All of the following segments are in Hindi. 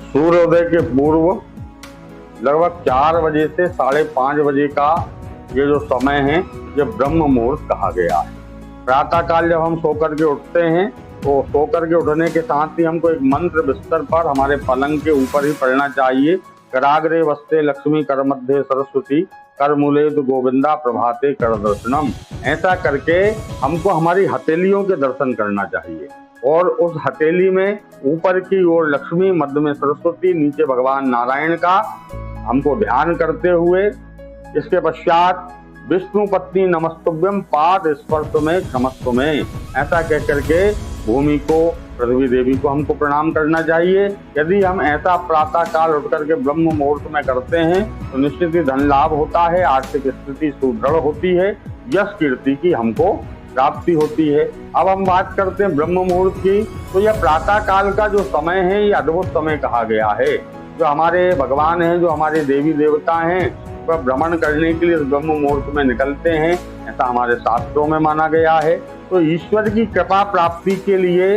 सूर्योदय के पूर्व लगभग 4 बजे से 5:30 बजे का ये जो समय है ये ब्रह्म मुहूर्त कहा गया है। प्रातः काल जब हम सोकर के उठते हैं तो सोकर के उठने के साथ ही हमको एक मंत्र बिस्तर पर हमारे पलंग के ऊपर ही पढ़ना चाहिए। कराग्रे वस्ते लक्ष्मी कर मध्य सरस्वती कर मूले तो गोविंदा प्रभाते कर दर्शनम। ऐसा करके हमको हमारी हथेलियों के दर्शन करना चाहिए और उस हथेली में ऊपर की ओर लक्ष्मी, मध्य में सरस्वती, नीचे भगवान नारायण का हमको ध्यान करते हुए इसके पश्चात विष्णु पत्नी नमस्तुभ्यम पाद स्पर्श में क्षमस्व में ऐसा कह करके भूमि को, पृथ्वी देवी को हमको प्रणाम करना चाहिए। यदि हम ऐसा प्रातः काल उठ करके ब्रह्म मुहूर्त में करते हैं तो निश्चित ही धन लाभ होता है, आर्थिक स्थिति सुदृढ़ होती है, यश कीर्ति की हमको प्राप्ति होती है। अब हम बात करते हैं ब्रह्म मुहूर्त की, तो यह प्रातः काल का जो समय है ये अद्भुत समय कहा गया है। जो हमारे भगवान हैं, जो हमारे देवी देवता हैं, वह भ्रमण करने के लिए ब्रह्म मुहूर्त में निकलते हैं, ऐसा हमारे शास्त्रों में माना गया है। तो ईश्वर की कृपा प्राप्ति के लिए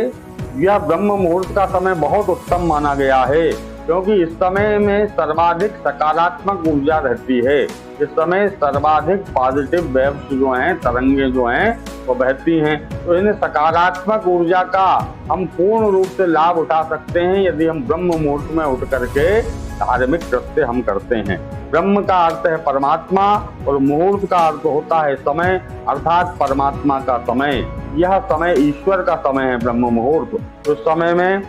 यह ब्रह्म मुहूर्त का समय बहुत उत्तम माना गया है, क्योंकि इस समय में सर्वाधिक सकारात्मक ऊर्जा रहती है। इस समय सर्वाधिक पॉजिटिव वेव्स जो हैं, तरंगे जो हैं वो बहती हैं। तो इन सकारात्मक ऊर्जा का हम पूर्ण रूप से लाभ उठा सकते हैं यदि हम ब्रह्म मुहूर्त में उठ करके धार्मिक कृत्य हम करते हैं। ब्रह्म का अर्थ है परमात्मा और मुहूर्त का अर्थ होता है समय, अर्थात परमात्मा का समय। यह समय ईश्वर का समय है ब्रह्म मुहूर्त। तो उस समय में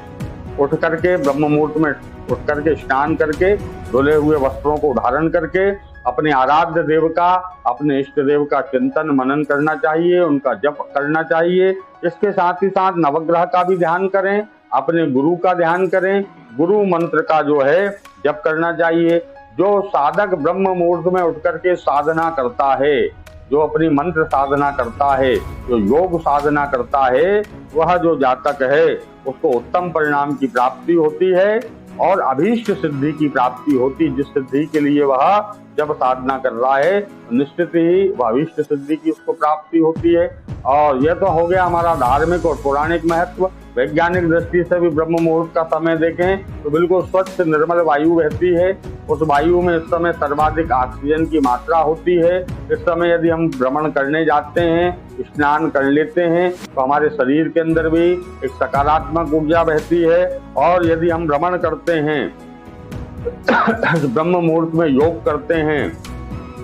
उठ करके ब्रह्म मुहूर्त में उठ करके स्नान करके धुले हुए वस्त्रों को धारण करके अपने आराध्य देव का, अपने इष्ट देव का चिंतन मनन करना चाहिए, उनका जप करना चाहिए। इसके साथ ही साथ नवग्रह का भी ध्यान करें, अपने गुरु का ध्यान करें, गुरु मंत्र का जो है जप करना चाहिए। जो साधक ब्रह्म मुहूर्त में उठ करके साधना करता है, जो अपनी मंत्र साधना करता है, जो योग साधना करता है, वह जो जातक है उसको उत्तम परिणाम की प्राप्ति होती है और अभीष्ट सिद्धि की प्राप्ति होती है। जिस सिद्धि के लिए वह जब साधना कर रहा है निश्चित ही वह अभीष्ट सिद्धि की उसको प्राप्ति होती है। और यह तो हो गया हमारा धार्मिक और पौराणिक महत्व। वैज्ञानिक दृष्टि से भी ब्रह्म मुहूर्त का समय देखें तो बिल्कुल स्वच्छ निर्मल वायु बहती है। उस वायु में इस समय सर्वाधिक ऑक्सीजन की मात्रा होती है। इस समय यदि हम भ्रमण करने जाते हैं, स्नान कर लेते हैं तो हमारे शरीर के अंदर भी एक सकारात्मक ऊर्जा बहती है। और यदि हम भ्रमण करते हैं ब्रह्म मुहूर्त में योग करते हैं,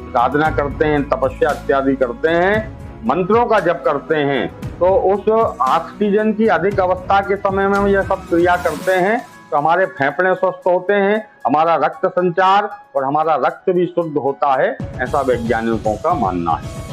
साधना करते हैं, तपस्या इत्यादि करते हैं, मंत्रों का जप करते हैं, तो उस ऑक्सीजन की अधिक अवस्था के समय में हम यह सब क्रिया करते हैं तो हमारे फेफड़े स्वस्थ होते हैं, हमारा रक्त संचार और हमारा रक्त भी शुद्ध होता है, ऐसा वैज्ञानिकों का मानना है।